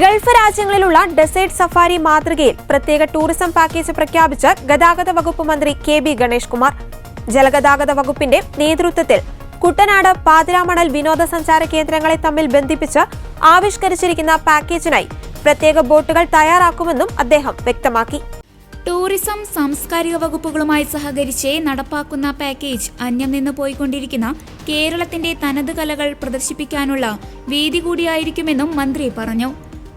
Gulf രാജ്യങ്ങളിലുള്ള desert safari മാതൃകയിൽ പ്രത്യേക ടൂറിസം പാക്കേജ് പ്രഖ്യാപിച്ച് ഗതാഗത വകുപ്പ് മന്ത്രി കെ.ബി. ഗണേഷ് കുമാർ. ജലഗതാഗത വകുപ്പിന്റെ നേതൃത്വത്തിൽ കുട്ടനാട് പാതിരാമണൽ വിനോദസഞ്ചാര കേന്ദ്രങ്ങളെ തമ്മിൽ ബന്ധിപ്പിച്ച് ആവിഷ്കരിച്ചിരിക്കുന്ന പാക്കേജിനായി പ്രത്യേക ബോട്ടുകൾ തയ്യാറാക്കുമെന്നും അദ്ദേഹം വ്യക്തമാക്കി. ടൂറിസം സാംസ്കാരിക വകുപ്പുകളുമായി സഹകരിച്ച് നടപ്പാക്കുന്ന പാക്കേജ് അന്യം നിന്ന് പോയിക്കൊണ്ടിരിക്കുന്ന കേരളത്തിന്റെ തനത് കലകൾ പ്രദർശിപ്പിക്കാനുള്ള വേദി കൂടിയായിരിക്കുമെന്നും മന്ത്രി പറഞ്ഞു.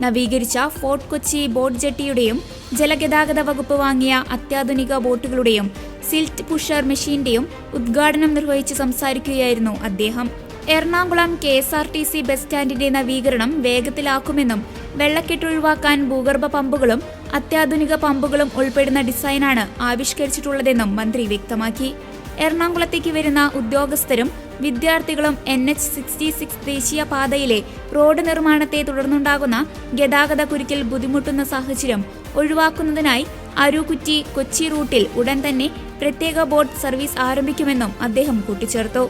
നവീകരിച്ച ഫോർട്ട് കൊച്ചി ബോട്ട് ജെട്ടിയുടെയും ജലഗതാഗത വകുപ്പ് വാങ്ങിയ അത്യാധുനിക ബോട്ടുകളുടെയും സിൽറ്റ് പുഷർ മെഷീന്റെയും ഉദ്ഘാടനം നിർവഹിച്ച് സംസാരിക്കുകയായിരുന്നു അദ്ദേഹം. എറണാകുളം KSRTC ബസ് സ്റ്റാൻഡിന്റെ നവീകരണം വേഗത്തിലാക്കുമെന്നും വെള്ളക്കെട്ടൊഴിവാക്കാൻ ഭൂഗർഭ പമ്പുകളും അത്യാധുനിക പമ്പുകളും ഉൾപ്പെടുന്ന ഡിസൈനാണ് ആവിഷ്കരിച്ചിട്ടുള്ളതെന്നും മന്ത്രി വ്യക്തമാക്കി. എറണാകുളത്തേക്ക് വരുന്ന ഉദ്യോഗസ്ഥരും വിദ്യാർത്ഥികളും NH-66 ദേശീയ പാതയിലെ റോഡ് നിർമ്മാണത്തെ തുടർന്നുണ്ടാകുന്ന ഗതാഗത കുരുക്കിൽ ബുദ്ധിമുട്ടുന്ന സാഹചര്യം ഒഴിവാക്കുന്നതിനായി അരുക്കുറ്റി കൊച്ചി റൂട്ടിൽ ഉടൻ തന്നെ പ്രത്യേക ബോട്ട് സർവീസ് ആരംഭിക്കുമെന്നും അദ്ദേഹം കൂട്ടിച്ചേർത്തു.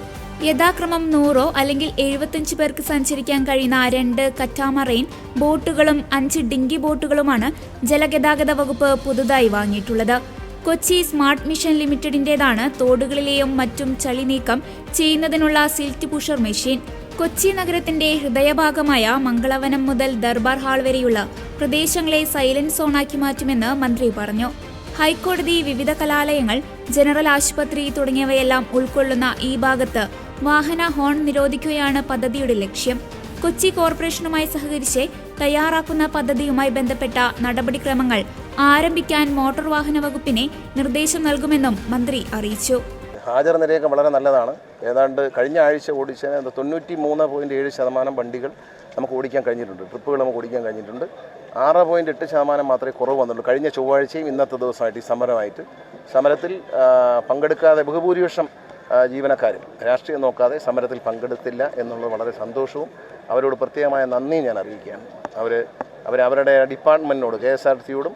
യഥാക്രമം 100 അല്ലെങ്കിൽ 75 പേർക്ക് സഞ്ചരിക്കാൻ കഴിയുന്ന 2 കറ്റാമറൈൻ ബോട്ടുകളും 5 ഡിങ്കി ബോട്ടുകളുമാണ് ജലഗതാഗത വകുപ്പ് പുതുതായി വാങ്ങിയിട്ടുള്ളത്. കൊച്ചി സ്മാർട്ട് മിഷൻ ലിമിറ്റഡിന്റേതാണ് തോടുകളിലെയും മറ്റും ചളി നീക്കം ചെയ്യുന്നതിനുള്ള സിൽറ്റ് പുഷർ മെഷീൻ. കൊച്ചി നഗരത്തിന്റെ ഹൃദയഭാഗമായ മംഗളവനം മുതൽ ദർബാർ ഹാൾ വരെയുള്ള പ്രദേശങ്ങളെ സൈലന്റ് സോണാക്കി മാറ്റുമെന്ന് മന്ത്രി പറഞ്ഞു. ഹൈക്കോടതി, വിവിധ കലാലയങ്ങൾ, ജനറൽ ആശുപത്രി തുടങ്ങിയവയെല്ലാം ഉൾക്കൊള്ളുന്ന ഈ ഭാഗത്ത് വാഹന ഹോൺ നിരോധിക്കുകയാണ് പദ്ധതിയുടെ ലക്ഷ്യം. കൊച്ചി കോർപ്പറേഷനുമായി സഹകരിച്ച് തയ്യാറാക്കുന്ന പദ്ധതിയുമായി ബന്ധപ്പെട്ട നടപടിക്രമങ്ങൾ ആരംഭിക്കാൻ മോട്ടോർ വാഹന വകുപ്പിനെ നിർദ്ദേശം നൽകുമെന്നും മന്ത്രി അറിയിച്ചു. ഹാജർ നിരയൊക്കെ വളരെ നല്ലതാണ്. ഏതാണ്ട് കഴിഞ്ഞ ആഴ്ച ഓടിച്ച 93.7% വണ്ടികൾ നമുക്ക് ഓടിക്കാൻ കഴിഞ്ഞിട്ടുണ്ട്. ട്രിപ്പുകൾ നമുക്ക് ഓടിക്കാൻ കഴിഞ്ഞിട്ടുണ്ട്. 6.8% മാത്രമേ കുറവ് വന്നുള്ളൂ. കഴിഞ്ഞ ചൊവ്വാഴ്ചയും ഇന്നത്തെ ദിവസമായിട്ട് ഈ സമരത്തിൽ പങ്കെടുക്കാതെ ബഹുഭൂരിപക്ഷം ജീവനക്കാരും രാഷ്ട്രീയം നോക്കാതെ സമരത്തിൽ പങ്കെടുത്തില്ല എന്നുള്ളത് വളരെ സന്തോഷവും അവരോട് പ്രത്യേകമായ നന്ദിയും ഞാൻ അറിയിക്കുകയാണ്. അവരുടെ ഡിപ്പാർട്ട്മെൻറ്റിനോട് KSRTCയോടും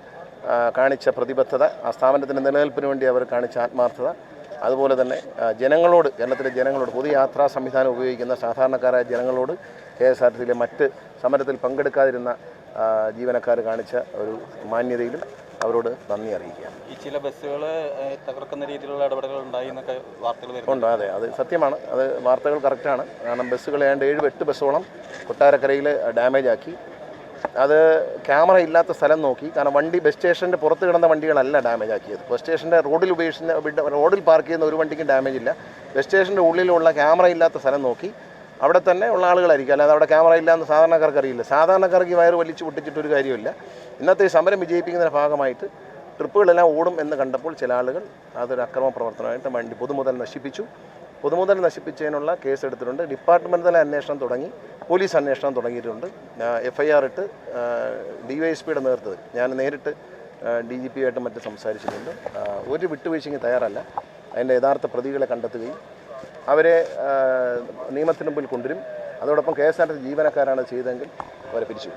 കാണിച്ച പ്രതിബദ്ധത, ആ സ്ഥാപനത്തിൻ്റെ നിലനിൽപ്പിന് വേണ്ടി അവർ കാണിച്ച ആത്മാർത്ഥത, അതുപോലെ തന്നെ ജനങ്ങളോട്, കേരളത്തിലെ ജനങ്ങളോട്, പൊതുയാത്രാ സംവിധാനം ഉപയോഗിക്കുന്ന സാധാരണക്കാരായ ജനങ്ങളോട് KSRTCയിലെ മറ്റ് സമരത്തിൽ പങ്കെടുക്കാതിരുന്ന ജീവനക്കാർ കാണിച്ച ഒരു മാന്യതയിലും അവരോട് നന്ദി അറിയിക്കുകയാണ്. ഈ ചില ബസ്സുകൾ തകർക്കുന്ന രീതിയിലുള്ള ഇടപെടലുകൾ ഉണ്ടായി എന്നൊക്കെ വാർത്തകൾ ഉണ്ട്. അതെ, അത് സത്യമാണ്. അത് വാർത്തകൾ കറക്റ്റാണ്. കാരണം ബസ്സുകൾ ഏതാണ്ട് 7-8 ബസ്സോളം കൊട്ടാരക്കരയിൽ ഡാമേജ് ആക്കി. അത് ക്യാമറ ഇല്ലാത്ത സ്ഥലം നോക്കി. കാരണം ബസ് സ്റ്റേഷൻ്റെ പുറത്ത് കിടന്ന വണ്ടികളല്ല ഡാമേജ് ആക്കിയത്. ബസ് സ്റ്റേഷൻ്റെ റോഡിൽ പാർക്ക് ചെയ്യുന്ന ഒരു വണ്ടിക്കും ഡാമേജ് ഇല്ല. ബസ് സ്റ്റേഷൻ്റെ ഉള്ളിലുള്ള ക്യാമറ ഇല്ലാത്ത സ്ഥലം നോക്കി അവിടെ തന്നെ ഉള്ള ആളുകളായിരിക്കും. അല്ലാതെ അവിടെ ക്യാമറ ഇല്ലാന്ന് സാധാരണക്കാർക്ക് അറിയില്ല. സാധാരണക്കാർക്ക് വയറ് വലിച്ചു പൊട്ടിച്ചിട്ടൊരു കാര്യമില്ല. ഇന്നത്തെ സമരം വിജയിപ്പിക്കുന്നതിൻ്റെ ഭാഗമായിട്ട് ട്രിപ്പുകളെല്ലാം ഓടും എന്ന് കണ്ടപ്പോൾ ചില ആളുകൾ അതൊരു അക്രമ പ്രവർത്തനമായിട്ട് പൊതുമുതൽ നശിപ്പിച്ചു. പൊതുമുതൽ നശിപ്പിച്ചതിനുള്ള കേസ് എടുത്തിട്ടുണ്ട്. ഡിപ്പാർട്ട്മെൻറ്റ് തല അന്വേഷണം തുടങ്ങി, പോലീസ് അന്വേഷണം തുടങ്ങിയിട്ടുണ്ട്. FIR ഇട്ട് DYSPയുടെ നേതൃത്വത്തിൽ ഞാൻ നേരിട്ട് DGP-ആയിട്ട് മറ്റും സംസാരിച്ചിട്ടുണ്ട്. ഒരു വിട്ടുവീഴ്ചയ്ക്ക് തയ്യാറല്ല. അതിൻ്റെ യഥാർത്ഥ പ്രതികളെ കണ്ടെത്തുകയും അവരെ നിയമത്തിന് മുമ്പിൽ കൊണ്ടുവരും. അതോടൊപ്പം KSRTC ജീവനക്കാരാണ് ചെയ്തതെങ്കിൽ അവരെ പിരിച്ചു.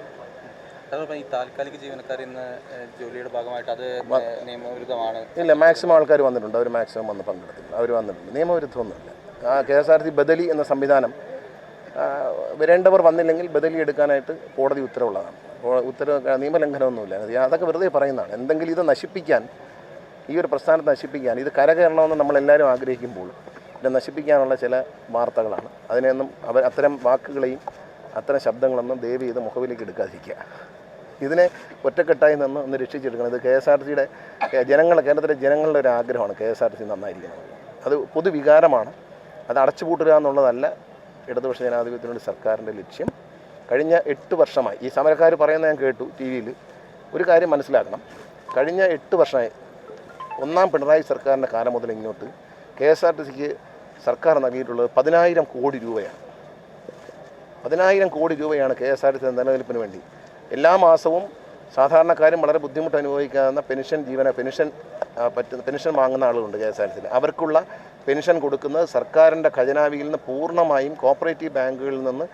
ഈ താൽക്കാലിക ജീവനക്കാർ ഇന്ന് ജോലിയുടെ ഭാഗമായിട്ട് അത് നിയമവിരുദ്ധമാണ്? ഇല്ല, മാക്സിമം ആൾക്കാർ വന്നിട്ടുണ്ട്. അവർ മാക്സിമം വന്ന് പങ്കെടുത്തില്ല. അവർ വന്നിട്ടുണ്ട്. നിയമവിരുദ്ധമൊന്നുമില്ല. KSRTC ബദലി എന്ന സംവിധാനം വരേണ്ടവർ വന്നില്ലെങ്കിൽ ബദലി എടുക്കാനായിട്ട് കോടതി ഉത്തരവുള്ളതാണ്. നിയമലംഘനമൊന്നുമില്ല. അതൊക്കെ വെറുതെ പറയുന്നതാണ്. എന്തെങ്കിലും ഇത് നശിപ്പിക്കാൻ, ഈ ഒരു പ്രസ്ഥാനത്തെ നശിപ്പിക്കാൻ, ഇത് കരകയറണമെന്ന് നമ്മളെല്ലാവരും ആഗ്രഹിക്കുമ്പോൾ ഇത് നശിപ്പിക്കാനുള്ള ചില വാർത്തകളാണ്. അതിനെയൊന്നും അത്തരം വാക്കുകളെയും അത്തരം ശബ്ദങ്ങളൊന്നും ദയവ് ചെയ്ത് മുഖവിലേക്ക് എടുക്കാതിരിക്കുക. ഇതിനെ ഒറ്റക്കെട്ടായി നിന്ന് ഒന്ന് രക്ഷിച്ചെടുക്കണം. ഇത് KSRTCയുടെ കേരളത്തിലെ ജനങ്ങളുടെ ഒരു ആഗ്രഹമാണ് KSRTC നന്നായിരിക്കണം. അത് പൊതുവികാരമാണ്. അത് അടച്ചുപൂട്ടുക എന്നുള്ളതല്ല ഇടതുപക്ഷ ജനാധിപത്യത്തിനുള്ള സർക്കാരിൻ്റെ ലക്ഷ്യം. കഴിഞ്ഞ 8 വർഷമായി ഈ സമരക്കാർ പറയുന്നത് ഞാൻ കേട്ടു TV-യിൽ. ഒരു കാര്യം മനസ്സിലാക്കണം. കഴിഞ്ഞ 8 വർഷമായി 1ാം പിണറായി സർക്കാരിൻ്റെ കാലം മുതൽ ഇങ്ങോട്ട് KSRTCക്ക് സർക്കാർ നൽകിയിട്ടുള്ളത് 10,000 കോടി രൂപയാണ്. 10,000 കോടി രൂപയാണ് KSRTC നിലനിൽപ്പിന് വേണ്ടി. എല്ലാ മാസവും സാധാരണക്കാരും വളരെ ബുദ്ധിമുട്ട് അനുഭവിക്കാവുന്ന പെൻഷൻ വാങ്ങുന്ന ആളുകളുണ്ട് KSRTCയിൽ. അവർക്കുള്ള പെൻഷൻ കൊടുക്കുന്നത് സർക്കാരിൻ്റെ ഖജനാവിയിൽ നിന്ന് പൂർണ്ണമായും കോപ്പറേറ്റീവ് ബാങ്കുകളിൽ നിന്ന്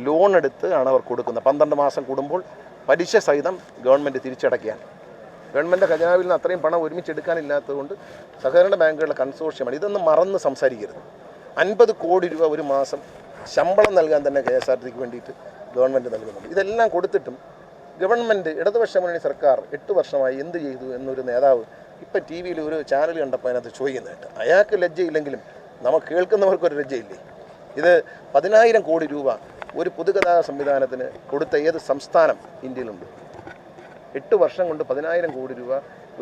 ലോൺ എടുത്ത് ആണ് അവർ കൊടുക്കുന്നത്. 12 മാസം കൂടുമ്പോൾ പലിശ സഹിതം ഗവൺമെൻറ് തിരിച്ചടയ്ക്കാൻ. ഗവൺമെൻറ് ഖജനാവിൽ നിന്ന് അത്രയും പണം ഒരുമിച്ചെടുക്കാനില്ലാത്തതുകൊണ്ട് സഹകരണ ബാങ്കുകളുടെ കൺസോർഷ്യമാണ്. ഇതൊന്നും മറന്ന് സംസാരിക്കരുത്. 50 കോടി രൂപ ഒരു മാസം ശമ്പളം നൽകാൻ തന്നെ KSRTCക്ക് വേണ്ടിയിട്ട് ഗവൺമെൻറ് നൽകുന്നുണ്ട്. ഇതെല്ലാം കൊടുത്തിട്ടും ഗവൺമെൻറ് ഇടതുപക്ഷ മുന്നണി സർക്കാർ 8 വർഷമായി എന്ത് ചെയ്തു എന്നൊരു നേതാവ് ഇപ്പം ടി വിയിൽ ഒരു ചാനൽ കണ്ടപ്പോൾ അതിനകത്ത് ചോദിക്കുന്നുണ്ട്. അയാൾക്ക് ലജ്ജയില്ലെങ്കിലും നമുക്ക് കേൾക്കുന്നവർക്കൊരു ലജ്ജയില്ലേ? ഇത് 10,000 കോടി രൂപ ഒരു പൊതുഗതാഗത സംവിധാനത്തിന് കൊടുത്ത ഏത് സംസ്ഥാനം ഇന്ത്യയിലുണ്ട്? 8 വർഷം കൊണ്ട് 10,000 കോടി രൂപ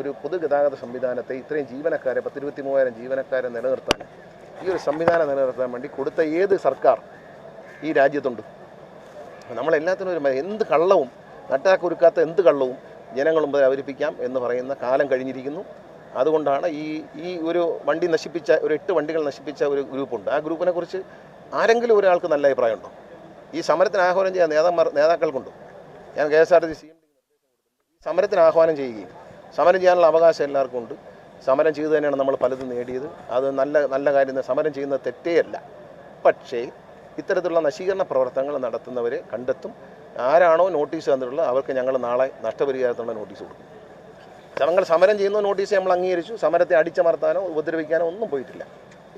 ഒരു പൊതുഗതാഗത സംവിധാനത്തെ ഇത്രയും ജീവനക്കാരെ 23,000 ജീവനക്കാരെ നിലനിർത്താൻ, ഈ ഒരു സംവിധാനം നിലനിർത്താൻ വേണ്ടി കൊടുത്ത ഏത് സർക്കാർ ഈ രാജ്യത്തുണ്ട്? നമ്മളെല്ലാത്തിനും ഒരു എന്ത് കള്ളവും നട്ടാക്കുരുക്കാത്ത എന്ത് കള്ളവും ജനങ്ങൾ മുമ്പ് അവതരിപ്പിക്കാം എന്ന് പറയുന്ന കാലം കഴിഞ്ഞിരിക്കുന്നു. അതുകൊണ്ടാണ് ഈ ഒരു വണ്ടി നശിപ്പിച്ച ഒരു 8 വണ്ടികൾ നശിപ്പിച്ച ഒരു ഗ്രൂപ്പുണ്ട്. ആ ഗ്രൂപ്പിനെ കുറിച്ച് ആരെങ്കിലും ഒരാൾക്ക് നല്ല അഭിപ്രായമുണ്ടോ? ഈ സമരത്തിന് ആഹ്വാനം ചെയ്യാൻ നേതാക്കൾക്കുണ്ടോ? ഞാൻ KSRTC സമരത്തിന് ആഹ്വാനം ചെയ്യുകയും സമരം ചെയ്യാനുള്ള അവകാശം എല്ലാവർക്കും ഉണ്ട്. സമരം ചെയ്തു തന്നെയാണ് നമ്മൾ പലതും നേടിയത്. അത് നല്ല കാര്യം. സമരം ചെയ്യുന്നത് തെറ്റേയല്ല. പക്ഷേ ഇത്തരത്തിലുള്ള നശീകരണ പ്രവർത്തനങ്ങൾ നടത്തുന്നവരെ കണ്ടെത്തും. ആരാണോ നോട്ടീസ് തന്നിട്ടുള്ളത് അവർക്ക് ഞങ്ങൾ നാളെ നഷ്ടപരിഹാരത്തിനുള്ള നോട്ടീസ് കൊടുക്കും. ഞങ്ങൾ സമരം ചെയ്യുന്ന നോട്ടീസ് നമ്മൾ അംഗീകരിച്ചു. സമരത്തെ അടിച്ചമർത്താനോ ഉപദ്രവിക്കാനോ ഒന്നും പോയിട്ടില്ല.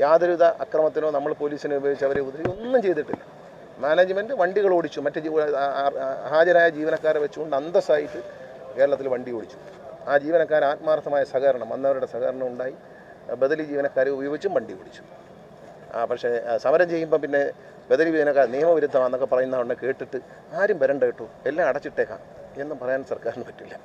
യാതൊരുവിധ അക്രമത്തിനോ നമ്മൾ പോലീസിനെ ഉപയോഗിച്ച് അവരെ ഒന്നും ചെയ്തിട്ടില്ല. മാനേജ്മെൻറ്റ് വണ്ടികൾ ഓടിച്ചു. ഹാജരായ ജീവനക്കാരെ വെച്ചുകൊണ്ട് അന്തസ്സായിട്ട് കേരളത്തിൽ വണ്ടി ഓടിച്ചു. ആ ജീവനക്കാർ ആത്മാർത്ഥമായ സഹകരണം, വന്നവരുടെ സഹകരണം ഉണ്ടായി. ബദലി ജീവനക്കാരെ ഉപയോഗിച്ചും വണ്ടി ഓടിച്ചു. പക്ഷേ സമരം ചെയ്യുമ്പോൾ പിന്നെ ബദലി ജീവനക്കാർ നിയമവിരുദ്ധമാണെന്നൊക്കെ പറയുന്നതുകൊണ്ട് കേട്ടിട്ട് ആരും വരണ്ട കേട്ടോ, എല്ലാം അടച്ചിട്ടേക്കാം എന്നും പറയാൻ സർക്കാരിന് പറ്റില്ല.